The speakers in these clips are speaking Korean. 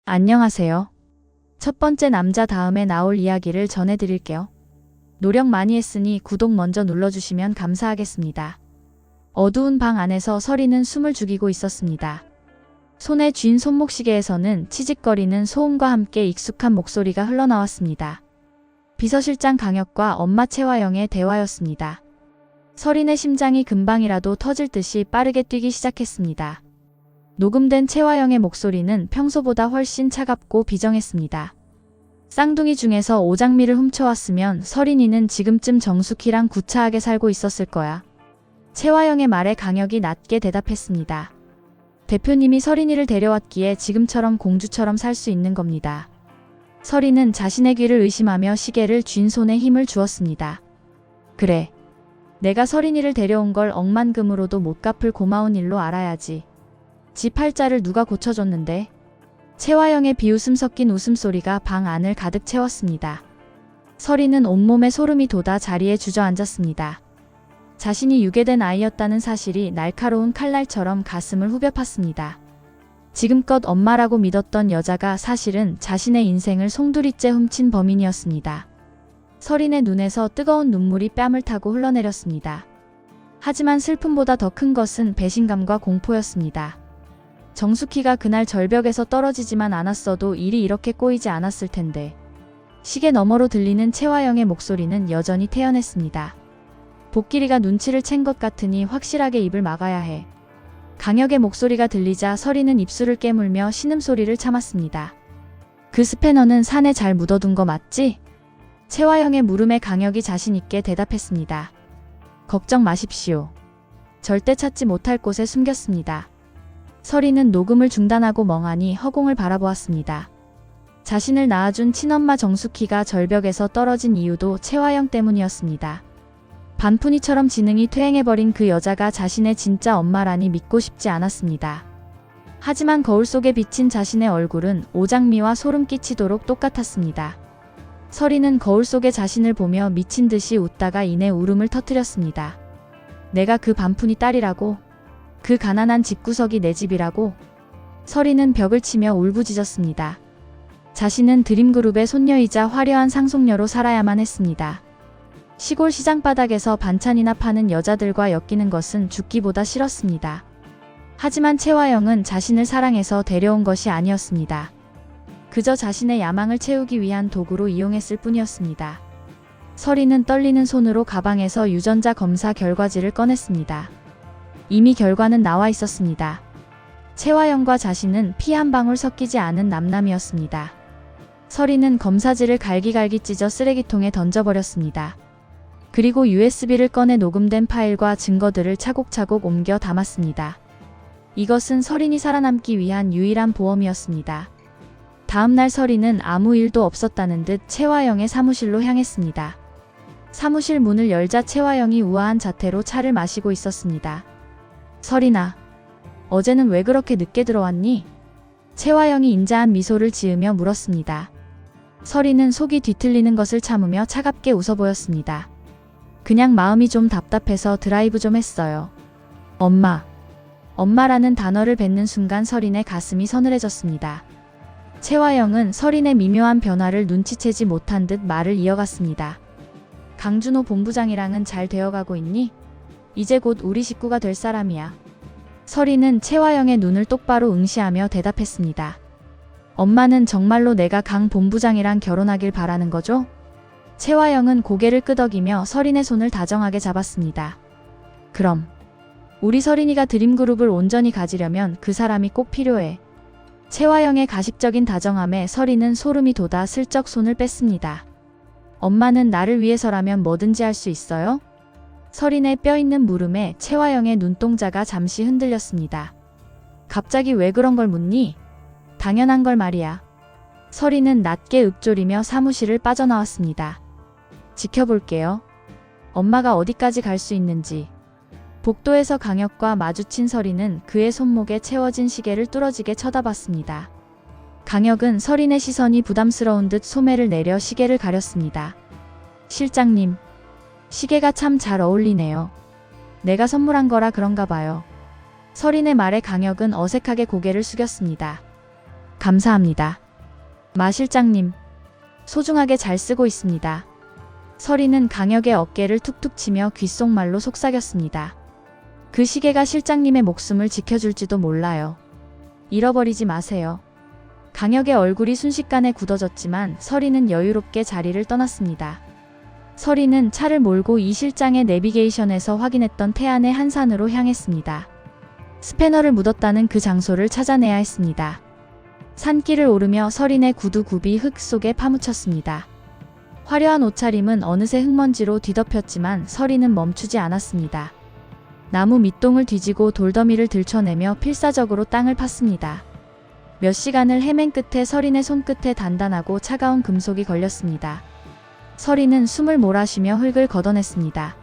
안녕하세요. 첫 번째 남자 다음에 나올 이야기를 전해드릴게요. 노력 많이 했으니 구독 먼저 눌러주시면 감사하겠습니다. 어두운 방 안에서 서리는 숨을 죽이고 있었습니다. 손에 쥔 손목시계에서는 치직거리는 소음과 함께 익숙한 목소리가 흘러나왔습니다. 비서실장 강혁과 엄마 채화영의 대화였습니다. 서린의 심장이 금방이라도 터질 듯이 빠르게 뛰기 시작했습니다. 녹음된 채화영의 목소리는 평소보다 훨씬 차갑고 비정했습니다. 쌍둥이 중에서 오장미를 훔쳐왔으면 서린이는 지금쯤 정숙희랑 구차하게 살고 있었을 거야. 채화영의 말에 강혁이 낮게 대답했습니다. 대표님이 서린이를 데려왔기에 지금처럼 공주처럼 살 수 있는 겁니다. 서린은 자신의 귀를 의심하며 시계를 쥔 손에 힘을 주었습니다. 그래. 내가 서린이를 데려온 걸 억만금으로도 못 갚을 고마운 일로 알아야지. 집 팔자를 누가 고쳐줬는데? 채화영의 비웃음 섞인 웃음소리가 방 안을 가득 채웠습니다. 서린은 온몸에 소름이 돋아 자리에 주저앉았습니다. 자신이 유괴된 아이였다는 사실이 날카로운 칼날처럼 가슴을 후벼 팠습니다. 지금껏 엄마라고 믿었던 여자가 사실은 자신의 인생을 송두리째 훔친 범인이었습니다. 서린의 눈에서 뜨거운 눈물이 뺨을 타고 흘러내렸습니다. 하지만 슬픔보다 더 큰 것은 배신감과 공포였습니다. 정숙희가 그날 절벽에서 떨어지지만 않았어도 일이 이렇게 꼬이지 않았을 텐데. 시계 너머로 들리는 채화영의 목소리는 여전히 태연했습니다. 복길이가 눈치를 챈 것 같으니 확실하게 입을 막아야 해. 강혁의 목소리가 들리자 서리는 입술을 깨물며 신음소리를 참았습니다. 그 스패너는 산에 잘 묻어둔 거 맞지? 채화영의 물음에 강혁이 자신있게 대답했습니다. 걱정 마십시오. 절대 찾지 못할 곳에 숨겼습니다. 서리는 녹음을 중단하고 멍하니 허공을 바라보았습니다. 자신을 낳아준 친엄마 정숙희가 절벽에서 떨어진 이유도 채화영 때문이었습니다. 반푼이처럼 지능이 퇴행해버린 그 여자가 자신의 진짜 엄마라니 믿고 싶지 않았습니다. 하지만 거울 속에 비친 자신의 얼굴은 오장미와 소름 끼치도록 똑같았습니다. 서리는 거울 속에 자신을 보며 미친 듯이 웃다가 이내 울음을 터뜨렸습니다. 내가 그 반푼이 딸이라고? 그 가난한 집구석이 내 집이라고? 서리는 벽을 치며 울부짖었습니다. 자신은 드림그룹의 손녀이자 화려한 상속녀로 살아야만 했습니다. 시골 시장 바닥에서 반찬이나 파는 여자들과 엮이는 것은 죽기보다 싫었습니다. 하지만 채화영은 자신을 사랑해서 데려온 것이 아니었습니다. 그저 자신의 야망을 채우기 위한 도구로 이용했을 뿐이었습니다. 서리는 떨리는 손으로 가방에서 유전자 검사 결과지를 꺼냈습니다. 이미 결과는 나와 있었습니다. 채화영과 자신은 피 한 방울 섞이지 않은 남남이었습니다. 서리는 검사지를 갈기갈기 찢어 쓰레기통에 던져버렸습니다. 그리고 USB를 꺼내 녹음된 파일과 증거들을 차곡차곡 옮겨 담았습니다. 이것은 서린이 살아남기 위한 유일한 보험이었습니다. 다음날 서린은 아무 일도 없었다는 듯 채화영의 사무실로 향했습니다. 사무실 문을 열자 채화영이 우아한 자태로 차를 마시고 있었습니다. 서린아, 어제는 왜 그렇게 늦게 들어왔니? 채화영이 인자한 미소를 지으며 물었습니다. 서린은 속이 뒤틀리는 것을 참으며 차갑게 웃어 보였습니다. 그냥 마음이 좀 답답해서 드라이브 좀 했어요. 엄마. 엄마라는 단어를 뱉는 순간 서린의 가슴이 서늘해졌습니다. 채화영은 서린의 미묘한 변화를 눈치채지 못한 듯 말을 이어갔습니다. 강준호 본부장이랑은 잘 되어가고 있니? 이제 곧 우리 식구가 될 사람이야. 서린은 채화영의 눈을 똑바로 응시하며 대답했습니다. 엄마는 정말로 내가 강 본부장이랑 결혼하길 바라는 거죠? 채화영은 고개를 끄덕이며 서린의 손을 다정하게 잡았습니다. 그럼 우리 서린이가 드림그룹을 온전히 가지려면 그 사람이 꼭 필요해. 채화영의 가식적인 다정함에 서린은 소름이 돋아 슬쩍 손을 뺐습니다. 엄마는 나를 위해서라면 뭐든지 할 수 있어요? 서린의 뼈있는 물음에 채화영의 눈동자가 잠시 흔들렸습니다. 갑자기 왜 그런 걸 묻니? 당연한 걸 말이야. 서린은 낮게 읊조리며 사무실을 빠져나왔습니다. 지켜볼게요. 엄마가 어디까지 갈 수 있는지. 복도에서 강혁과 마주친 서린은 그의 손목에 채워진 시계를 뚫어지게 쳐다봤습니다. 강혁은 서린의 시선이 부담스러운 듯 소매를 내려 시계를 가렸습니다. 실장님, 시계가 참 잘 어울리네요. 내가 선물한 거라 그런가 봐요. 서린의 말에 강혁은 어색하게 고개를 숙였습니다. 감사합니다. 마 실장님, 소중하게 잘 쓰고 있습니다. 서리는 강혁의 어깨를 툭툭 치며 귓속말로 속삭였습니다. 그 시계가 실장님의 목숨을 지켜줄지도 몰라요. 잃어버리지 마세요. 강혁의 얼굴이 순식간에 굳어졌지만 서리는 여유롭게 자리를 떠났습니다. 서리는 차를 몰고 이 실장의 내비게이션에서 확인했던 태안의 한 산으로 향했습니다. 스패너를 묻었다는 그 장소를 찾아내야 했습니다. 산길을 오르며 서린의 구두굽이 흙 속에 파묻혔습니다. 화려한 옷차림은 어느새 흙먼지로 뒤덮였지만 서린은 멈추지 않았습니다. 나무 밑동을 뒤지고 돌더미를 들춰내며 필사적으로 땅을 팠습니다. 몇 시간을 헤맨 끝에 서린의 손끝에 단단하고 차가운 금속이 걸렸습니다. 서린은 숨을 몰아쉬며 흙을 걷어냈습니다.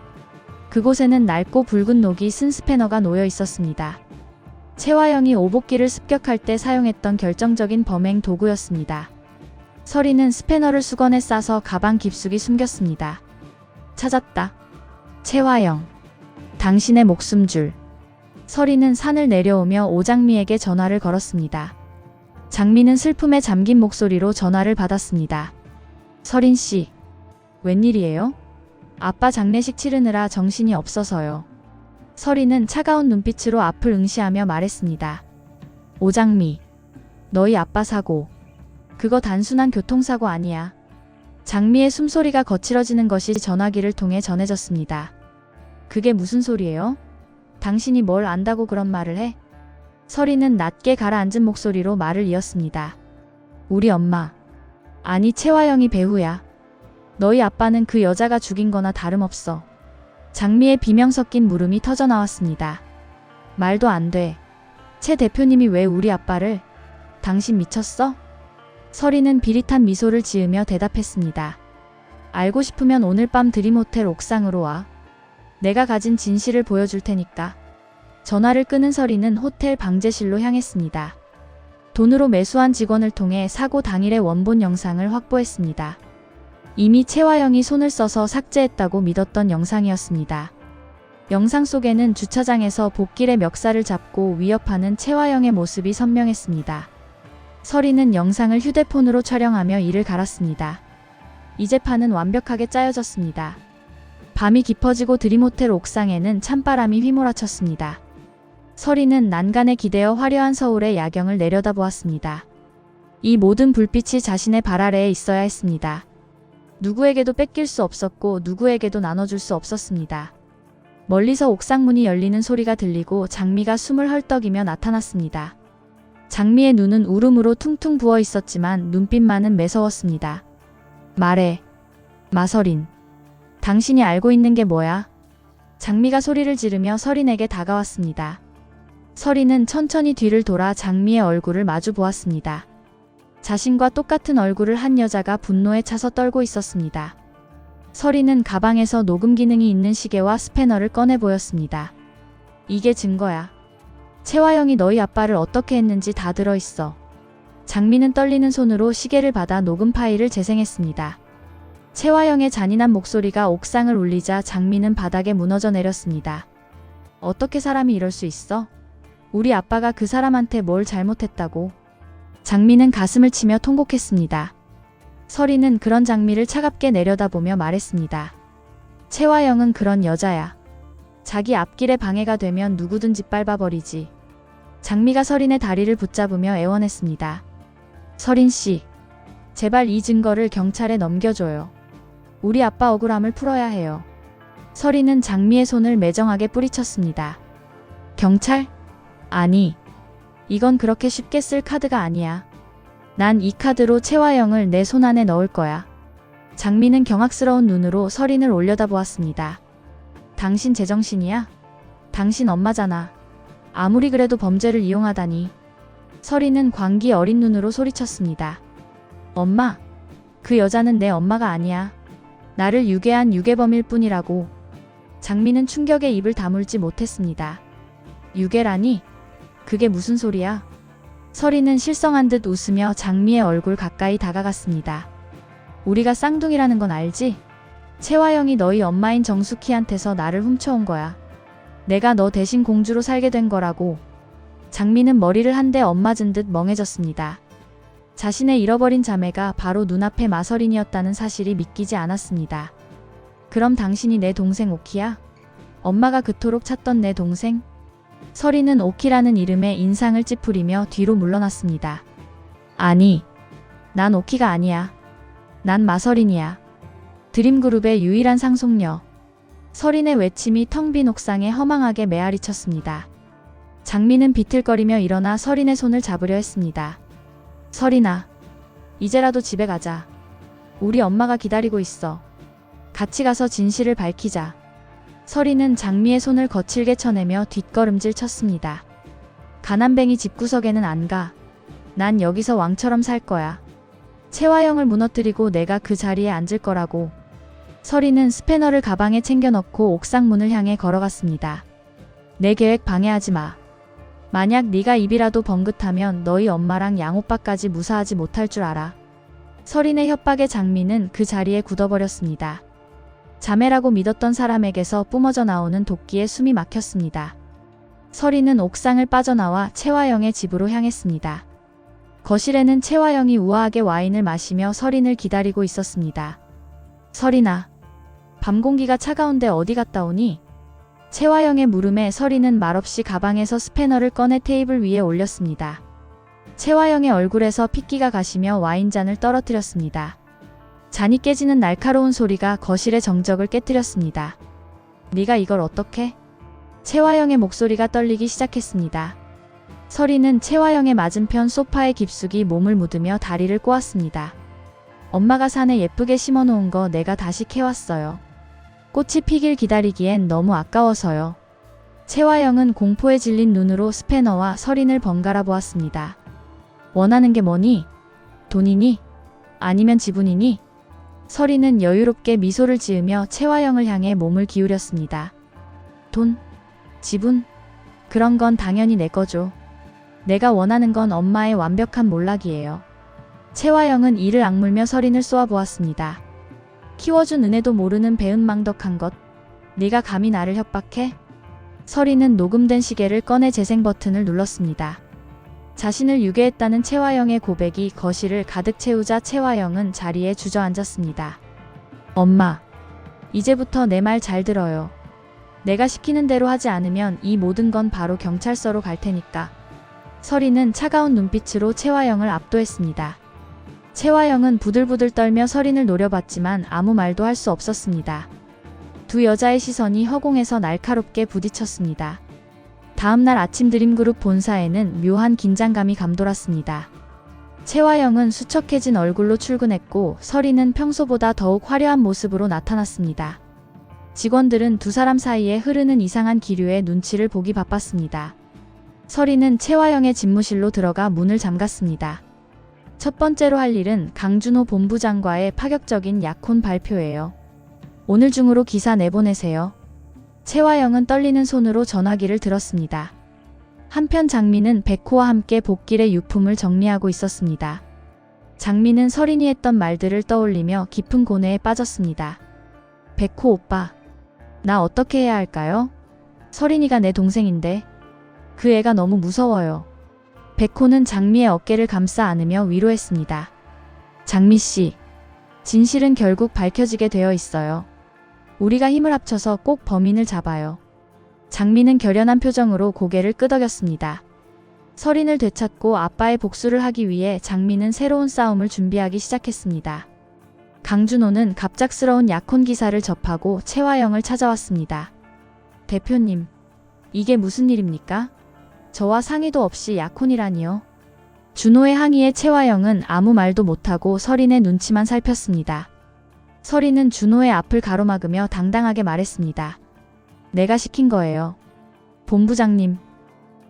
그곳에는 낡고 붉은 녹이 쓴 스패너가 놓여 있었습니다. 채화영이 오복기를 습격할 때 사용했던 결정적인 범행 도구였습니다. 서린은 스패너를 수건에 싸서 가방 깊숙이 숨겼습니다. 찾았다. 채화영. 당신의 목숨줄. 서린은 산을 내려오며 오장미에게 전화를 걸었습니다. 장미는 슬픔에 잠긴 목소리로 전화를 받았습니다. 서린씨. 웬일이에요? 아빠 장례식 치르느라 정신이 없어서요. 서린은 차가운 눈빛으로 앞을 응시하며 말했습니다. 오장미. 너희 아빠 사고. 그거 단순한 교통사고 아니야. 장미의 숨소리가 거칠어지는 것이 전화기를 통해 전해졌습니다. 그게 무슨 소리예요? 당신이 뭘 안다고 그런 말을 해? 서린은 낮게 가라앉은 목소리로 말을 이었습니다. 우리 엄마. 아니 채화영이 배후야. 너희 아빠는 그 여자가 죽인 거나 다름없어. 장미의 비명 섞인 물음이 터져나왔습니다. 말도 안 돼. 채 대표님이 왜 우리 아빠를? 당신 미쳤어? 서린은 비릿한 미소를 지으며 대답했습니다. 알고 싶으면 오늘 밤 드림호텔 옥상으로 와. 내가 가진 진실을 보여줄 테니까. 전화를 끊은 서린은 호텔 방제실로 향했습니다. 돈으로 매수한 직원을 통해 사고 당일의 원본 영상을 확보했습니다. 이미 채화영이 손을 써서 삭제했다고 믿었던 영상이었습니다. 영상 속에는 주차장에서 복길의 멱살을 잡고 위협하는 채화영의 모습이 선명했습니다. 서린은 영상을 휴대폰으로 촬영하며 이를 갈았습니다. 이제 판은 완벽하게 짜여졌습니다. 밤이 깊어지고 드림호텔 옥상에는 찬바람이 휘몰아쳤습니다. 서린은 난간에 기대어 화려한 서울의 야경을 내려다보았습니다. 이 모든 불빛이 자신의 발 아래에 있어야 했습니다. 누구에게도 뺏길 수 없었고 누구에게도 나눠줄 수 없었습니다. 멀리서 옥상문이 열리는 소리가 들리고 장미가 숨을 헐떡이며 나타났습니다. 장미의 눈은 울음으로 퉁퉁 부어 있었지만 눈빛만은 매서웠습니다. 말해. 마서린. 당신이 알고 있는 게 뭐야? 장미가 소리를 지르며 서린에게 다가왔습니다. 서린은 천천히 뒤를 돌아 장미의 얼굴을 마주 보았습니다. 자신과 똑같은 얼굴을 한 여자가 분노에 차서 떨고 있었습니다. 서린은 가방에서 녹음 기능이 있는 시계와 스패너를 꺼내 보였습니다. 이게 증거야. 채화영이 너희 아빠를 어떻게 했는지 다 들어있어. 장미는 떨리는 손으로 시계를 받아 녹음 파일을 재생했습니다. 채화영의 잔인한 목소리가 옥상을 울리자 장미는 바닥에 무너져 내렸습니다. 어떻게 사람이 이럴 수 있어? 우리 아빠가 그 사람한테 뭘 잘못했다고? 장미는 가슴을 치며 통곡했습니다. 서린은 그런 장미를 차갑게 내려다보며 말했습니다. 채화영은 그런 여자야. 자기 앞길에 방해가 되면 누구든지 밟아버리지. 장미가 서린의 다리를 붙잡으며 애원했습니다. 서린씨, 제발 이 증거를 경찰에 넘겨줘요. 우리 아빠 억울함을 풀어야 해요. 서린은 장미의 손을 매정하게 뿌리쳤습니다. 경찰? 아니. 이건 그렇게 쉽게 쓸 카드가 아니야. 난 이 카드로 채화영을 내 손 안에 넣을 거야. 장미는 경악스러운 눈으로 서린을 올려다보았습니다. 당신 제정신이야? 당신 엄마잖아. 아무리 그래도 범죄를 이용하다니. 서린은 광기 어린 눈으로 소리쳤습니다. 엄마? 그 여자는 내 엄마가 아니야. 나를 유괴한 유괴범일 뿐이라고. 장미는 충격에 입을 다물지 못했습니다. 유괴라니? 그게 무슨 소리야? 서린은 실성한 듯 웃으며 장미의 얼굴 가까이 다가갔습니다. 우리가 쌍둥이라는 건 알지? 채화영이 너희 엄마인 정숙희한테서 나를 훔쳐온 거야. 내가 너 대신 공주로 살게 된 거라고. 장미는 머리를 한 대 엇맞은 듯 멍해졌습니다. 자신의 잃어버린 자매가 바로 눈앞의 마서린이었다는 사실이 믿기지 않았습니다. 그럼 당신이 내 동생 오키야? 엄마가 그토록 찾던 내 동생? 서린은 오키라는 이름에 인상을 찌푸리며 뒤로 물러났습니다. 아니, 난 오키가 아니야. 난 마서린이야. 드림그룹의 유일한 상속녀. 서린의 외침이 텅 빈 옥상에 허망하게 메아리쳤습니다. 장미는 비틀거리며 일어나 서린의 손을 잡으려 했습니다. 서린아, 이제라도 집에 가자. 우리 엄마가 기다리고 있어. 같이 가서 진실을 밝히자. 서린은 장미의 손을 거칠게 쳐내며 뒷걸음질 쳤습니다. 가난뱅이 집구석에는 안 가. 난 여기서 왕처럼 살 거야. 채화영을 무너뜨리고 내가 그 자리에 앉을 거라고. 서린은 스패너를 가방에 챙겨 넣고 옥상 문을 향해 걸어갔습니다. 내 계획 방해하지 마. 만약 네가 입이라도 번긋하면 너희 엄마랑 양오빠까지 무사하지 못할 줄 알아. 서린의 협박에 장미는 그 자리에 굳어버렸습니다. 자매라고 믿었던 사람에게서 뿜어져 나오는 도끼에 숨이 막혔습니다. 서린은 옥상을 빠져나와 채화영의 집으로 향했습니다. 거실에는 채화영이 우아하게 와인을 마시며 서린을 기다리고 있었습니다. 서린아, 밤 공기가 차가운데 어디 갔다 오니? 채화영의 물음에 서린은 말없이 가방에서 스패너를 꺼내 테이블 위에 올렸습니다. 채화영의 얼굴에서 핏기가 가시며 와인잔을 떨어뜨렸습니다. 잔이 깨지는 날카로운 소리가 거실의 정적을 깨뜨렸습니다. 네가 이걸 어떻게? 채화영의 목소리가 떨리기 시작했습니다. 서린은 채화영의 맞은편 소파에 깊숙이 몸을 묻으며 다리를 꼬았습니다. 엄마가 산에 예쁘게 심어놓은 거 내가 다시 캐왔어요. 꽃이 피길 기다리기엔 너무 아까워서요. 채화영은 공포에 질린 눈으로 스패너와 서린을 번갈아 보았습니다. 원하는 게 뭐니? 돈이니? 아니면 지분이니? 서린은 여유롭게 미소를 지으며 채화영을 향해 몸을 기울였습니다. 돈? 지분? 그런 건 당연히 내 거죠. 내가 원하는 건 엄마의 완벽한 몰락이에요. 채화영은 이를 악물며 서린을 쏘아보았습니다. 키워준 은혜도 모르는 배은망덕한 것. 네가 감히 나를 협박해? 서린은 녹음된 시계를 꺼내 재생 버튼을 눌렀습니다. 자신을 유괴했다는 채화영의 고백이 거실을 가득 채우자 채화영은 자리에 주저앉았습니다. 엄마, 이제부터 내 말 잘 들어요. 내가 시키는 대로 하지 않으면 이 모든 건 바로 경찰서로 갈 테니까. 서린은 차가운 눈빛으로 채화영을 압도했습니다. 채화영은 부들부들 떨며 서린을 노려봤지만 아무 말도 할 수 없었습니다. 두 여자의 시선이 허공에서 날카롭게 부딪혔습니다. 다음날 아침 드림그룹 본사에는 묘한 긴장감이 감돌았습니다. 채화영은 수척해진 얼굴로 출근했고 서린은 평소보다 더욱 화려한 모습으로 나타났습니다. 직원들은 두 사람 사이에 흐르는 이상한 기류의 눈치를 보기 바빴습니다. 서린은 채화영의 집무실로 들어가 문을 잠갔습니다. 첫 번째로 할 일은 강준호 본부장과의 파격적인 약혼 발표예요. 오늘 중으로 기사 내보내세요. 채화영은 떨리는 손으로 전화기를 들었습니다. 한편 장미는 백호와 함께 복길의 유품을 정리하고 있었습니다. 장미는 서린이 했던 말들을 떠올리며 깊은 고뇌에 빠졌습니다. 백호 오빠, 나 어떻게 해야 할까요? 서린이가 내 동생인데 그 애가 너무 무서워요. 백호는 장미의 어깨를 감싸 안으며 위로했습니다. 장미씨, 진실은 결국 밝혀지게 되어 있어요. 우리가 힘을 합쳐서 꼭 범인을 잡아요. 장미는 결연한 표정으로 고개를 끄덕였습니다. 서린을 되찾고 아빠의 복수를 하기 위해 장미는 새로운 싸움을 준비하기 시작했습니다. 강준호는 갑작스러운 약혼 기사를 접하고 채화영을 찾아왔습니다. 대표님, 이게 무슨 일입니까? 저와 상의도 없이 약혼이라니요. 준호의 항의에 채화영은 아무 말도 못하고 서린의 눈치만 살폈습니다. 서린은 준호의 앞을 가로막으며 당당하게 말했습니다. 내가 시킨 거예요. 본부장님.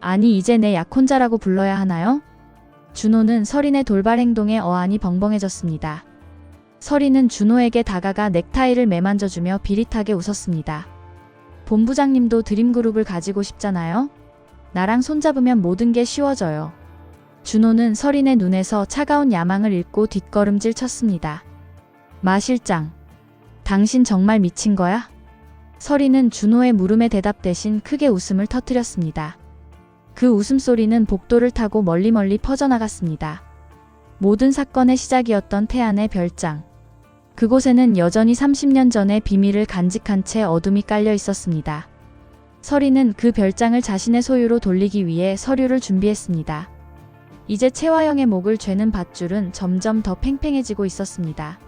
아니 이제 내 약혼자라고 불러야 하나요? 준호는 서린의 돌발 행동에 어안이 벙벙해졌습니다. 서린은 준호에게 다가가 넥타이를 매만져주며 비릿하게 웃었습니다. 본부장님도 드림그룹을 가지고 싶잖아요? 나랑 손잡으면 모든 게 쉬워져요. 준호는 서린의 눈에서 차가운 야망을 읽고 뒷걸음질 쳤습니다. 마 실장, 당신 정말 미친 거야? 서린은 준호의 물음에 대답 대신 크게 웃음을 터뜨렸습니다. 그 웃음소리는 복도를 타고 멀리 퍼져나갔습니다. 모든 사건의 시작이었던 태안의 별장. 그곳에는 여전히 30년 전의 비밀을 간직한 채 어둠이 깔려 있었습니다. 서리는 그 별장을 자신의 소유로 돌리기 위해 서류를 준비했습니다. 이제 채화영의 목을 죄는 밧줄은 점점 더 팽팽해지고 있었습니다.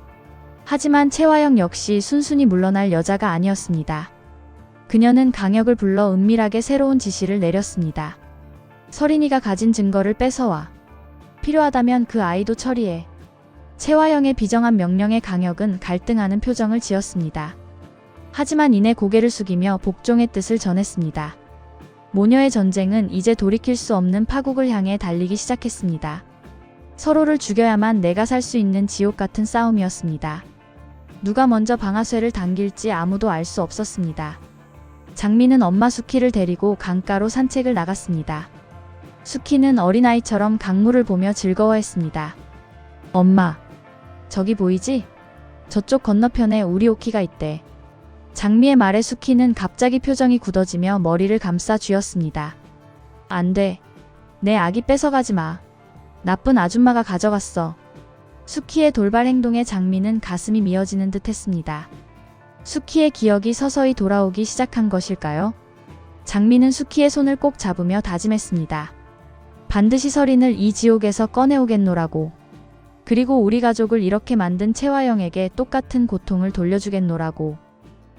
하지만 채화영 역시 순순히 물러날 여자가 아니었습니다. 그녀는 강혁을 불러 은밀하게 새로운 지시를 내렸습니다. 서린이가 가진 증거를 뺏어와. 필요하다면 그 아이도 처리해. 채화영의 비정한 명령에 강혁은 갈등하는 표정을 지었습니다. 하지만 이내 고개를 숙이며 복종의 뜻을 전했습니다. 모녀의 전쟁은 이제 돌이킬 수 없는 파국을 향해 달리기 시작했습니다. 서로를 죽여야만 내가 살 수 있는 지옥 같은 싸움이었습니다. 누가 먼저 방아쇠를 당길지 아무도 알 수 없었습니다. 장미는 엄마 수키를 데리고 강가로 산책을 나갔습니다. 수키는 어린아이처럼 강물을 보며 즐거워했습니다. 엄마, 저기 보이지? 저쪽 건너편에 우리 오키가 있대. 장미의 말에 수키는 갑자기 표정이 굳어지며 머리를 감싸 쥐었습니다. 안 돼. 내 아기 뺏어가지 마. 나쁜 아줌마가 가져갔어. 수키의 돌발 행동에 장미는 가슴이 미어지는 듯 했습니다. 수키의 기억이 서서히 돌아오기 시작한 것일까요? 장미는 수키의 손을 꼭 잡으며 다짐했습니다. 반드시 서린을 이 지옥에서 꺼내오겠노라고. 그리고 우리 가족을 이렇게 만든 채화영에게 똑같은 고통을 돌려주겠노라고.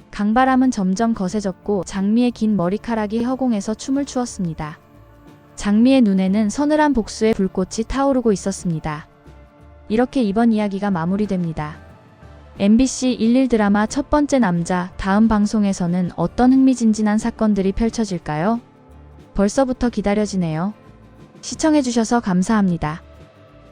강바람은 점점 거세졌고 장미의 긴 머리카락이 허공에서 춤을 추었습니다. 장미의 눈에는 서늘한 복수의 불꽃이 타오르고 있었습니다. 이렇게 이번 이야기가 마무리됩니다. MBC 11 드라마 첫 번째 남자, 다음 방송에서는 어떤 흥미진진한 사건들이 펼쳐질까요? 벌써부터 기다려지네요. 시청해주셔서 감사합니다.